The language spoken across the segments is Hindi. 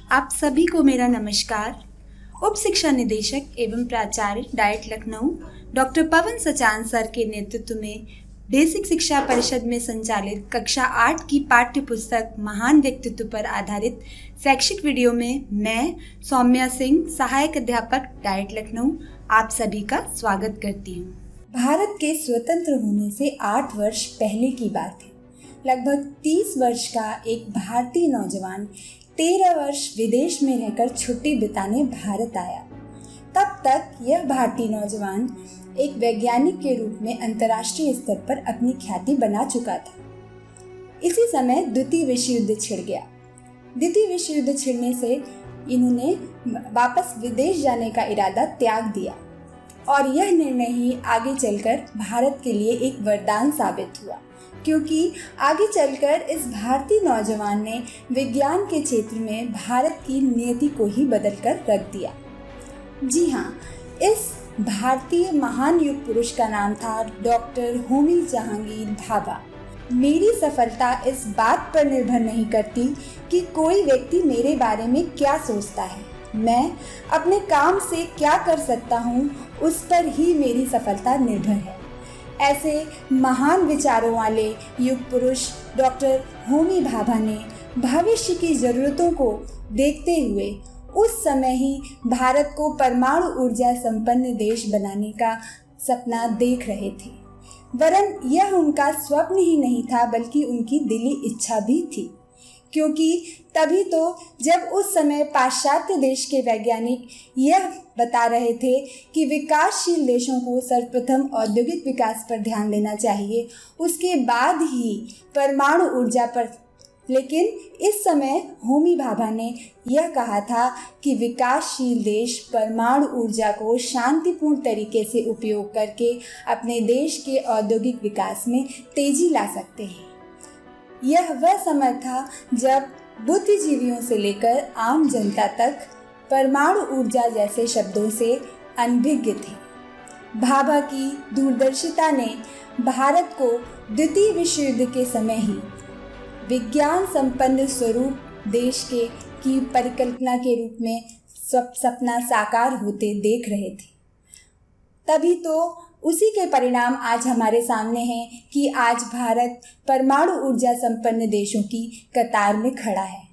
आप सभी को मेरा नमस्कार। उप शिक्षा निदेशक एवं प्राचार्य डाइट लखनऊ डॉक्टर पवन सचान सर के नेतृत्व में बेसिक शिक्षा परिषद में संचालित कक्षा 8 की पाठ्य पुस्तक महान व्यक्तित्व पर आधारित शैक्षिक वीडियो में मैं सौम्या सिंह, सहायक अध्यापक डाइट लखनऊ, आप सभी का स्वागत करती हूँ। भारत के स्वतंत्र होने से 8 वर्ष पहले की बात है। लगभग 30 वर्ष का एक भारतीय नौजवान 13 वर्ष विदेश में रहकर छुट्टी बिताने भारत आया। तब तक यह भारतीय नौजवान एक वैज्ञानिक के रूप में अंतर्राष्ट्रीय स्तर पर अपनी ख्याति बना चुका था। इसी समय द्वितीय विश्व युद्ध छिड़ गया। द्वितीय विश्व युद्ध छिड़ने से इन्होंने वापस विदेश जाने का इरादा त्याग दिया और यह निर्णय ही आगे चलकर भारत के लिए एक वरदान साबित हुआ, क्योंकि आगे चलकर इस भारतीय नौजवान ने विज्ञान के क्षेत्र में भारत की नियति को ही बदलकर रख दिया। जी हाँ, इस भारतीय महान युग पुरुष का नाम था डॉक्टर होमी जहांगीर भाभा। मेरी सफलता इस बात पर निर्भर नहीं करती कि कोई व्यक्ति मेरे बारे में क्या सोचता है। मैं अपने काम से क्या कर सकता हूँ, उस पर ही मेरी सफलता निर्भर है। ऐसे महान विचारों वाले युग पुरुष डॉक्टर होमी भाभा ने भविष्य की ज़रूरतों को देखते हुए उस समय ही भारत को परमाणु ऊर्जा संपन्न देश बनाने का सपना देख रहे थे। वरन यह उनका स्वप्न ही नहीं था, बल्कि उनकी दिली इच्छा भी थी, क्योंकि तभी तो जब उस समय पाश्चात्य देश के वैज्ञानिक यह बता रहे थे कि विकासशील देशों को सर्वप्रथम औद्योगिक विकास पर ध्यान देना चाहिए, उसके बाद ही परमाणु ऊर्जा पर। लेकिन इस समय होमी भाभा ने यह कहा था कि विकासशील देश परमाणु ऊर्जा को शांतिपूर्ण तरीके से उपयोग करके अपने देश के औद्योगिक विकास में तेजी ला सकते हैं। यह वह समय था जब बुद्धिजीवियों से लेकर आम जनता तक परमाणु ऊर्जा जैसे शब्दों से अनभिज्ञ थे। भाभा की दूरदर्शिता ने भारत को द्वितीय विश्व युद्ध के समय ही विज्ञान संपन्न स्वरूप देश की परिकल्पना के रूप में सपना साकार होते देख रहे थे। तभी तो उसी के परिणाम आज हमारे सामने हैं कि आज भारत परमाणु ऊर्जा संपन्न देशों की कतार में खड़ा है।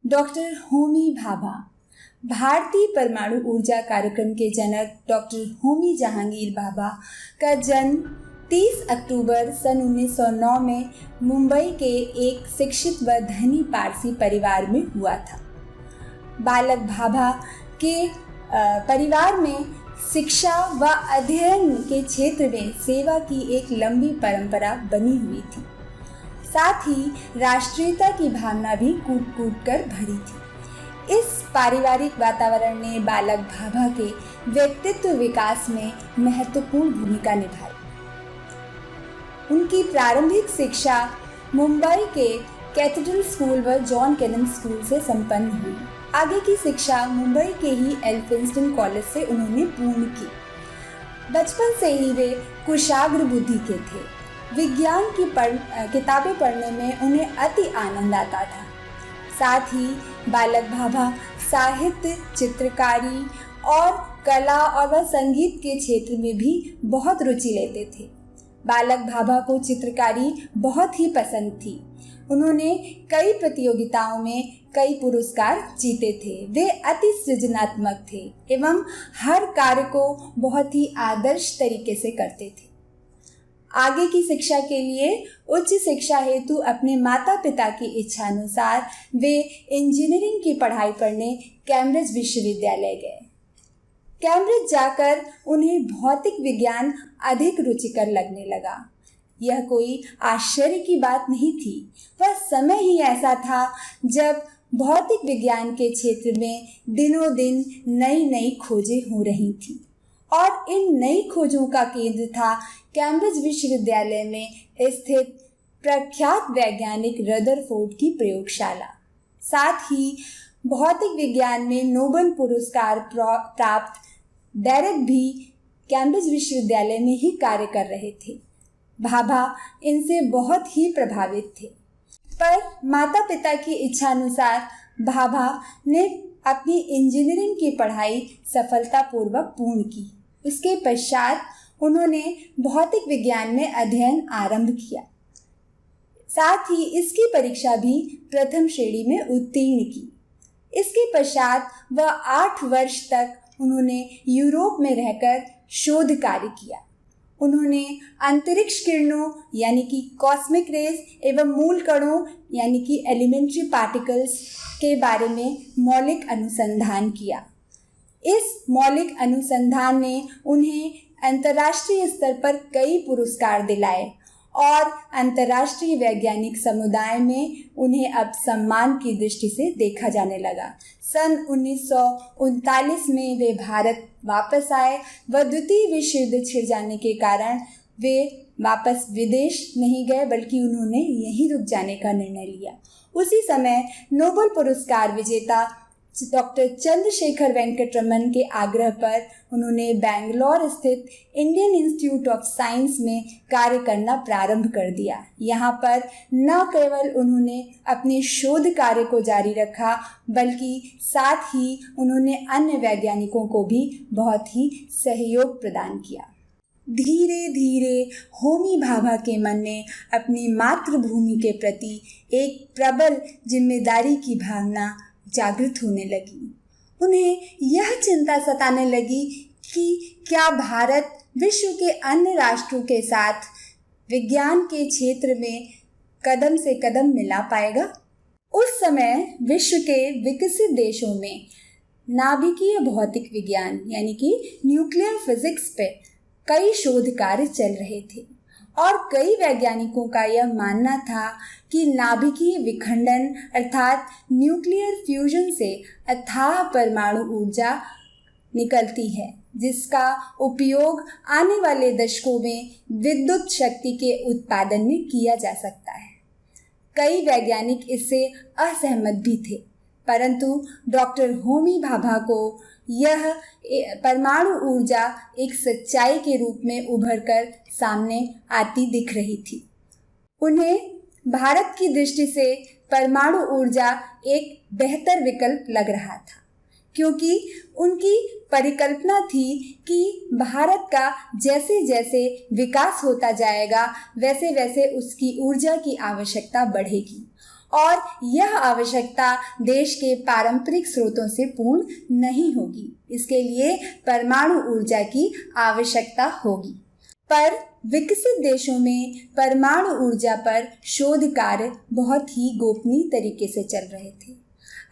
डॉक्टर होमी भाभा। भारतीय परमाणु ऊर्जा कार्यक्रम के जनक डॉक्टर होमी जहांगीर भाभा का जन्म 30 अक्टूबर सन 1909 में मुंबई के एक शिक्षित व धनी पारसी परिवार में हुआ था। बालक भाभा के परिवार में शिक्षा व अध्ययन के क्षेत्र में सेवा की एक लंबी परंपरा बनी हुई थी। साथ ही राष्ट्रीयता की भावना भी कूट कूट कर भरी थी। इस पारिवारिक वातावरण ने बालक भाभा के व्यक्तित्व विकास में महत्वपूर्ण भूमिका निभाई। उनकी प्रारंभिक शिक्षा मुंबई के कैथेड्रल स्कूल व जॉन केनन स्कूल से संपन्न हुई। आगे की शिक्षा मुंबई के ही एल्फिंस्टन कॉलेज से उन्होंने पूर्ण की। बचपन से ही वे कुशाग्र बुद्धि के थे। विज्ञान की किताबें पढ़ने में उन्हें अति आनंद आता था। साथ ही बालक भाभा साहित्य, चित्रकारी और कला और वह संगीत के क्षेत्र में भी बहुत रुचि लेते थे। बालक भाभा को चित्रकारी बहुत ही पसंद थी। उन्होंने कई प्रतियोगिताओं में कई पुरस्कार जीते थे। वे अति सृजनात्मक थे एवं हर कार्य को बहुत ही आदर्श तरीके से करते थे। आगे की शिक्षा के लिए उच्च शिक्षा हेतु अपने माता पिता की इच्छानुसार वे इंजीनियरिंग की पढ़ाई करने कैम्ब्रिज विश्वविद्यालय गए। कैम्ब्रिज जाकर उन्हें भौतिक विज्ञान अधिक रुचिकर लगने लगा। यह कोई आश्चर्य की बात नहीं थी। वह समय ही ऐसा था जब भौतिक विज्ञान के क्षेत्र में दिनों दिन नई नई खोजें हो रही थीं और इन नई खोजों का केंद्र था कैम्ब्रिज विश्वविद्यालय में स्थित प्रख्यात वैज्ञानिक रदरफोर्ड की प्रयोगशाला। साथ ही भौतिक विज्ञान में नोबेल पुरस्कार प्राप्त डेरेक भी कैम्ब्रिज विश्वविद्यालय में ही कार्य कर रहे थे। भाभा इनसे बहुत ही प्रभावित थे, पर माता पिता की इच्छा अनुसार भाभा ने अपनी इंजीनियरिंग की पढ़ाई सफलतापूर्वक पूर्ण की। उसके पश्चात उन्होंने भौतिक विज्ञान में अध्ययन आरंभ किया। साथ ही इसकी परीक्षा भी प्रथम श्रेणी में उत्तीर्ण की। इसके पश्चात वह 8 वर्ष तक उन्होंने यूरोप में रहकर शोध कार्य किया। उन्होंने अंतरिक्ष किरणों यानी कि कॉस्मिक रेज एवं मूल कणों यानी कि एलिमेंट्री पार्टिकल्स के बारे में मौलिक अनुसंधान किया। इस मौलिक अनुसंधान ने उन्हें अंतर्राष्ट्रीय स्तर पर कई पुरस्कार दिलाए और अंतर्राष्ट्रीय वैज्ञानिक समुदाय में उन्हें अब सम्मान की दृष्टि से देखा जाने लगा। सन 1939 में वे भारत वापस आए व द्वितीय विश्व युद्ध छिड़ जाने के कारण वे वापस विदेश नहीं गए, बल्कि उन्होंने यहीं रुक जाने का निर्णय लिया। उसी समय नोबेल पुरस्कार विजेता डॉक्टर चंद्रशेखर वेंकट रमन के आग्रह पर उन्होंने बेंगलोर स्थित इंडियन इंस्टीट्यूट ऑफ साइंस में कार्य करना प्रारंभ कर दिया। यहाँ पर न केवल उन्होंने अपने शोध कार्य को जारी रखा, बल्कि साथ ही उन्होंने अन्य वैज्ञानिकों को भी बहुत ही सहयोग प्रदान किया। धीरे धीरे होमी भाभा के मन में अपनी मातृभूमि के प्रति एक प्रबल जिम्मेदारी की भावना जागृत होने लगी। उन्हें यह चिंता सताने लगी कि क्या भारत विश्व के अन्य राष्ट्रों के साथ विज्ञान के क्षेत्र में कदम से कदम मिला पाएगा। उस समय विश्व के विकसित देशों में नाभिकीय भौतिक विज्ञान यानी कि न्यूक्लियर फिजिक्स पे कई शोध कार्य चल रहे थे और कई वैज्ञानिकों का यह मानना था कि नाभिकीय विखंडन अर्थात न्यूक्लियर फ्यूजन से अथाह परमाणु ऊर्जा निकलती है, जिसका उपयोग आने वाले दशकों में विद्युत शक्ति के उत्पादन में किया जा सकता है। कई वैज्ञानिक इससे असहमत भी थे, परंतु डॉक्टर होमी भाभा को यह परमाणु ऊर्जा एक सच्चाई के रूप में उभरकर सामने आती दिख रही थी। उन्हें भारत की दृष्टि से परमाणु ऊर्जा एक बेहतर विकल्प लग रहा था, क्योंकि उनकी परिकल्पना थी कि भारत का जैसे जैसे विकास होता जाएगा वैसे वैसे उसकी ऊर्जा की आवश्यकता बढ़ेगी और यह आवश्यकता देश के पारंपरिक स्रोतों से पूर्ण नहीं होगी। इसके लिए परमाणु ऊर्जा की आवश्यकता होगी। पर विकसित देशों में परमाणु ऊर्जा पर शोध कार्य बहुत ही गोपनीय तरीके से चल रहे थे।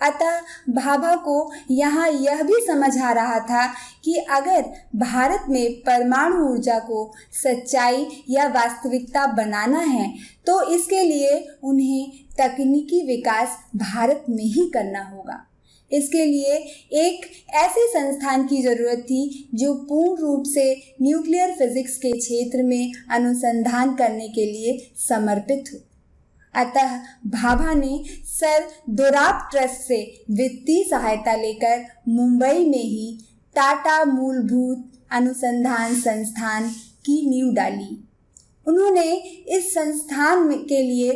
अतः भाभा को यहाँ यह भी समझ आ रहा था कि अगर भारत में परमाणु ऊर्जा को सच्चाई या वास्तविकता बनाना है तो इसके लिए उन्हें तकनीकी विकास भारत में ही करना होगा। इसके लिए एक ऐसे संस्थान की ज़रूरत थी जो पूर्ण रूप से न्यूक्लियर फिजिक्स के क्षेत्र में अनुसंधान करने के लिए समर्पित हो। अतः भाभा ने सर दोराब ट्रस्ट से वित्तीय सहायता लेकर मुंबई में ही टाटा मूलभूत अनुसंधान संस्थान की नींव डाली। उन्होंने इस संस्थान के लिए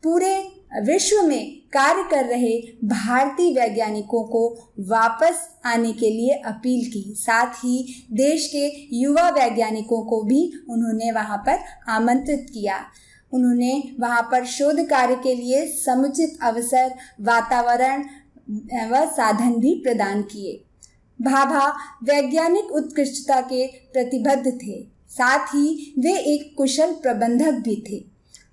पूरे विश्व में कार्य कर रहे भारतीय वैज्ञानिकों को वापस आने के लिए अपील की। साथ ही देश के युवा वैज्ञानिकों को भी उन्होंने वहां पर आमंत्रित किया। उन्होंने वहां पर शोध कार्य के लिए समुचित अवसर, वातावरण व साधन भी प्रदान किए। भाभा वैज्ञानिक उत्कृष्टता के प्रतिबद्ध थे, साथ ही वे एक कुशल प्रबंधक भी थे।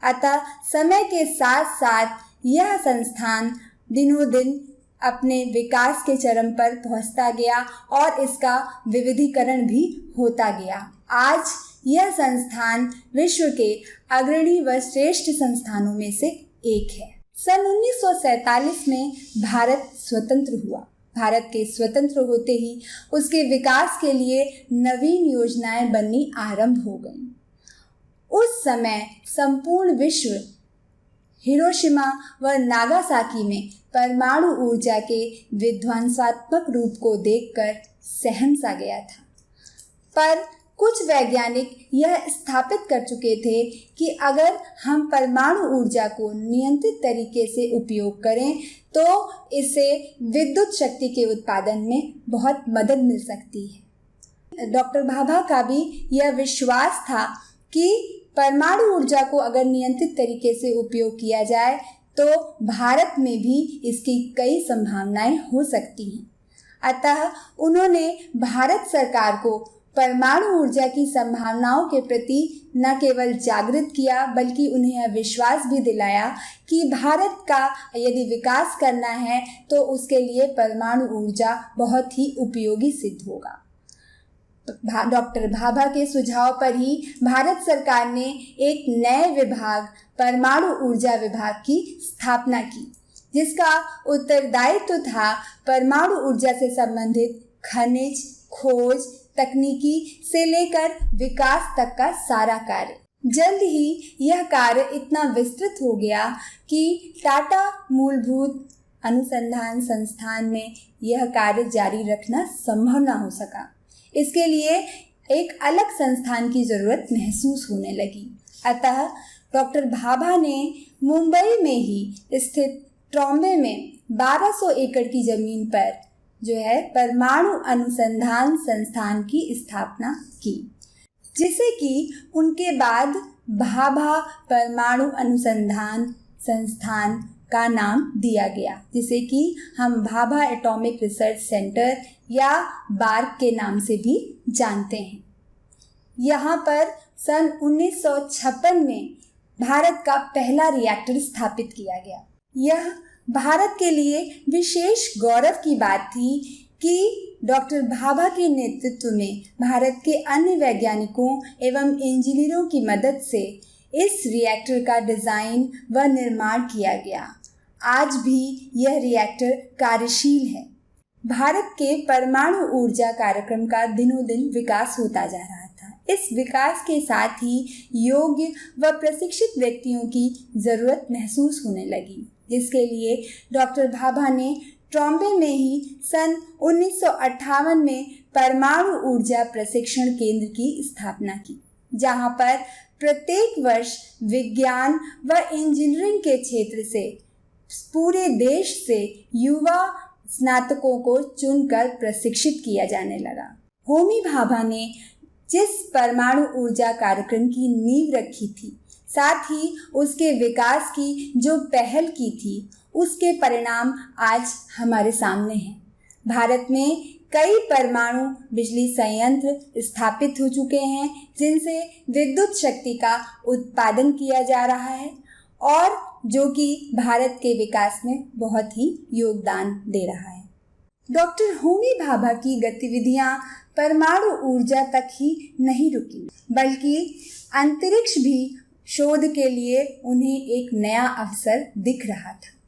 अतः समय के साथ साथ यह संस्थान दिनों दिन अपने विकास के चरम पर पहुंचता गया और इसका विविधीकरण भी होता गया। आज यह संस्थान विश्व के अग्रणी व श्रेष्ठ संस्थानों में से एक है। सन 1947 में भारत स्वतंत्र हुआ। भारत के स्वतंत्र होते ही उसके विकास के लिए नवीन योजनाएं बननी आरंभ हो गईं। उस समय संपूर्ण विश्व हिरोशिमा व नागासाकी में परमाणु ऊर्जा के विध्वंसात्मक रूप को देखकर सहम सा गया था। पर कुछ वैज्ञानिक यह स्थापित कर चुके थे कि अगर हम परमाणु ऊर्जा को नियंत्रित तरीके से उपयोग करें तो इससे विद्युत शक्ति के उत्पादन में बहुत मदद मिल सकती है। डॉक्टर भाभा का भी यह विश्वास था कि परमाणु ऊर्जा को अगर नियंत्रित तरीके से उपयोग किया जाए तो भारत में भी इसकी कई संभावनाएं हो सकती हैं। अतः उन्होंने भारत सरकार को परमाणु ऊर्जा की संभावनाओं के प्रति न केवल जागृत किया बल्कि उन्हें यह विश्वास भी दिलाया कि भारत का यदि विकास करना है तो उसके लिए परमाणु ऊर्जा बहुत ही उपयोगी सिद्ध होगा। डॉक्टर भाभा के सुझाव पर ही भारत सरकार ने एक नए विभाग परमाणु ऊर्जा विभाग की स्थापना की, जिसका उत्तरदायित्व था परमाणु ऊर्जा से संबंधित खनिज, खोज, तकनीकी से लेकर विकास तक का सारा कार्य। जल्द ही यह कार्य इतना विस्तृत हो गया कि टाटा मूलभूत अनुसंधान संस्थान में यह कार्य जारी रखना संभव न हो सका। इसके लिए एक अलग संस्थान की जरूरत महसूस होने लगी। अतः डॉक्टर भाभा ने मुंबई में ही स्थित ट्रॉम्बे में 1200 एकड़ की जमीन पर जो है परमाणु अनुसंधान संस्थान की स्थापना की, जिसे कि उनके बाद भाभा परमाणु अनुसंधान संस्थान का नाम दिया गया, जिसे कि हम भाभा एटॉमिक रिसर्च सेंटर या बार्क के नाम से भी जानते हैं। यहाँ पर सन 1956 में भारत का पहला रिएक्टर स्थापित किया गया। यह भारत के लिए विशेष गौरव की बात थी कि डॉक्टर भाभा के नेतृत्व में भारत के अन्य वैज्ञानिकों एवं इंजीनियरों की मदद से इस रिएक्टर का डिज़ाइन व निर्माण किया गया। आज भी यह रिएक्टर कार्यशील है। भारत के परमाणु ऊर्जा कार्यक्रम का दिनों दिन विकास होता जा रहा था। इस विकास के साथ ही योग्य व प्रशिक्षित व्यक्तियों की ज़रूरत महसूस होने लगी, जिसके लिए डॉक्टर भाभा ने ट्रॉम्बे में ही सन 1958 में परमाणु ऊर्जा प्रशिक्षण केंद्र की स्थापना की, जहां पर प्रत्येक वर्ष विज्ञान व इंजीनियरिंग के क्षेत्र से पूरे देश से युवा स्नातकों को चुनकर प्रशिक्षित किया जाने लगा। होमी भाभा ने जिस परमाणु ऊर्जा कार्यक्रम की नींव रखी थी, साथ ही उसके विकास की जो पहल की थी, उसके परिणाम आज हमारे सामने हैं। भारत में कई परमाणु बिजली संयंत्र स्थापित हो चुके हैं, जिनसे विद्युत शक्ति का उत्पादन किया जा रहा है और जो कि भारत के विकास में बहुत ही योगदान दे रहा है। डॉक्टर होमी भाभा की गतिविधियां परमाणु ऊर्जा तक ही नहीं रुकी, बल्कि अंतरिक्ष भी शोध के लिए उन्हें एक नया अवसर दिख रहा था।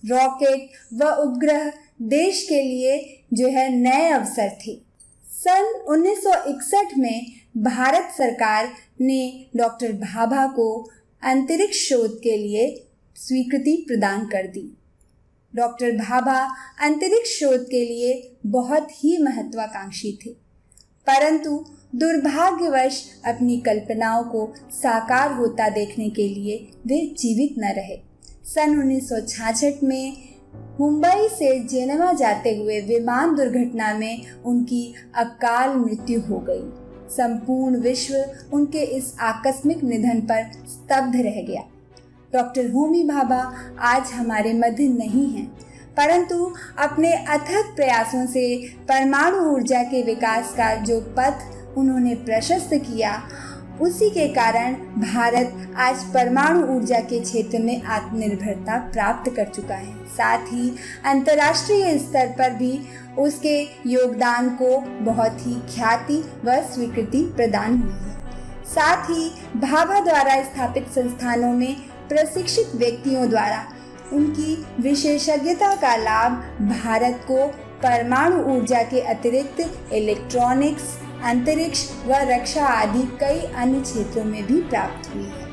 रॉकेट व उपग्रह देश के लिए जो है नए अवसर थे। सन 1961 में भारत सरकार ने डॉक्टर भाभा को अंतरिक्ष शोध के लिए स्वीकृति प्रदान कर दी। डॉक्टर भाभा अंतरिक्ष शोध के लिए बहुत ही महत्वाकांक्षी थे, परंतु दुर्भाग्यवश अपनी कल्पनाओं को साकार होता देखने के लिए वे जीवित न रहे। सन 1966 में मुंबई से जेनेवा जाते हुए विमान दुर्घटना में उनकी अकाल मृत्यु हो गई। संपूर्ण विश्व उनके इस आकस्मिक निधन पर स्तब्ध रह गया। डॉक्टर होमी भाभा आज हमारे मध्य नहीं हैं, परंतु अपने अथक प्रयासों से परमाणु ऊर्जा के विकास का जो पथ उन्होंने प्रशस्त किया, उसी के कारण भारत आज परमाणु ऊर्जा के क्षेत्र में आत्मनिर्भरता प्राप्त कर चुका है। साथ ही अंतर्राष्ट्रीय स्तर पर भी उसके योगदान को बहुत ही ख्याति व स्वीकृति प्रदान हुई है। साथ ही भाभा द्वारा स्थापित संस्थानों में प्रशिक्षित व्यक्तियों द्वारा उनकी विशेषज्ञता का लाभ भारत को परमाणु ऊर्जा के अतिरिक्त इलेक्ट्रॉनिक्स, अंतरिक्ष व रक्षा आदि कई अन्य क्षेत्रों में भी प्राप्त हुई है।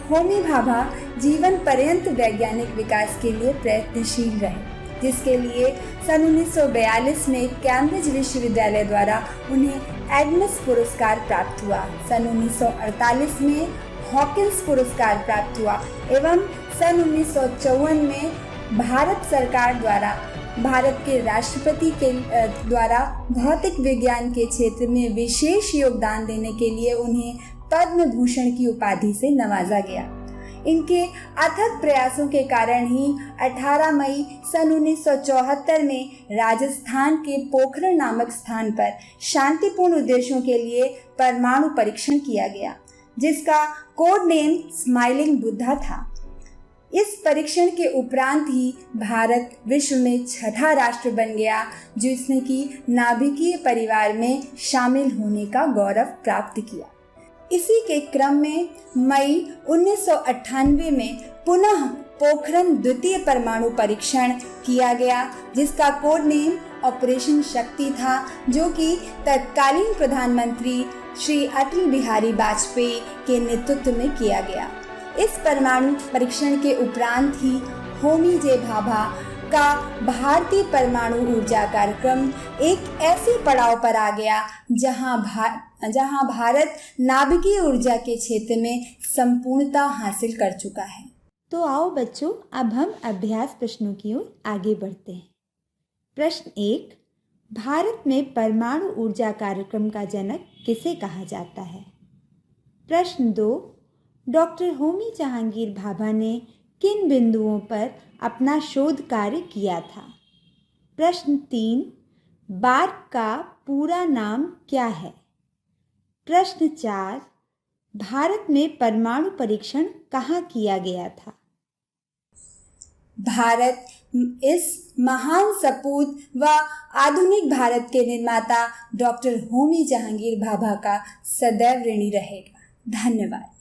होमी भाभा जीवन पर्यंत वैज्ञानिक विकास के लिए प्रयत्नशील रहे, जिसके लिए सन 1942 में कैम्ब्रिज विश्वविद्यालय द्वारा उन्हें एडमस पुरस्कार प्राप्त हुआ। सन 1948 में हॉकिंस पुरस्कार प्राप्त हुआ एवं सन 1954 में भारत सरकार द्वारा भारत के राष्ट्रपति के द्वारा भौतिक विज्ञान के क्षेत्र में विशेष योगदान देने के लिए उन्हें पद्म भूषण की उपाधि से नवाजा गया। इनके अथक प्रयासों के कारण ही 18 मई सन 1974 में राजस्थान के पोखरण नामक स्थान पर शांतिपूर्ण उद्देश्यों के लिए परमाणु परीक्षण किया गया, जिसका कोड नेम स्माइलिंग बुद्धा था। इस परीक्षण के उपरांत ही भारत विश्व में छठा राष्ट्र बन गया जिसने कि नाभिकीय परिवार में शामिल होने का गौरव प्राप्त किया। इसी के क्रम में मई 1998 में पुनः पोखरण द्वितीय परमाणु परीक्षण किया गया, जिसका कोड नेम ऑपरेशन शक्ति था, जो कि तत्कालीन प्रधानमंत्री श्री अटल बिहारी वाजपेयी के नेतृत्व में किया गया। इस परमाणु परीक्षण के उपरांत ही होमी जे भाभा का भारतीय परमाणु ऊर्जा कार्यक्रम एक ऐसे पड़ाव पर आ गया जहां भारत नाभिकीय ऊर्जा के क्षेत्र में संपूर्णता हासिल कर चुका है। तो आओ बच्चों, अब हम अभ्यास प्रश्नों की ओर आगे बढ़ते हैं। प्रश्न 1, भारत में परमाणु ऊर्जा कार्यक्रम का जनक किसे कहा जाता है? प्रश्न 2, डॉक्टर होमी जहांगीर भाभा ने किन बिंदुओं पर अपना शोध कार्य किया था? प्रश्न 3, बार्क का पूरा नाम क्या है? प्रश्न 4, भारत में परमाणु परीक्षण कहाँ किया गया था? भारत इस महान सपूत व आधुनिक भारत के निर्माता डॉक्टर होमी जहांगीर भाभा का सदैव ऋणी रहेगा। धन्यवाद।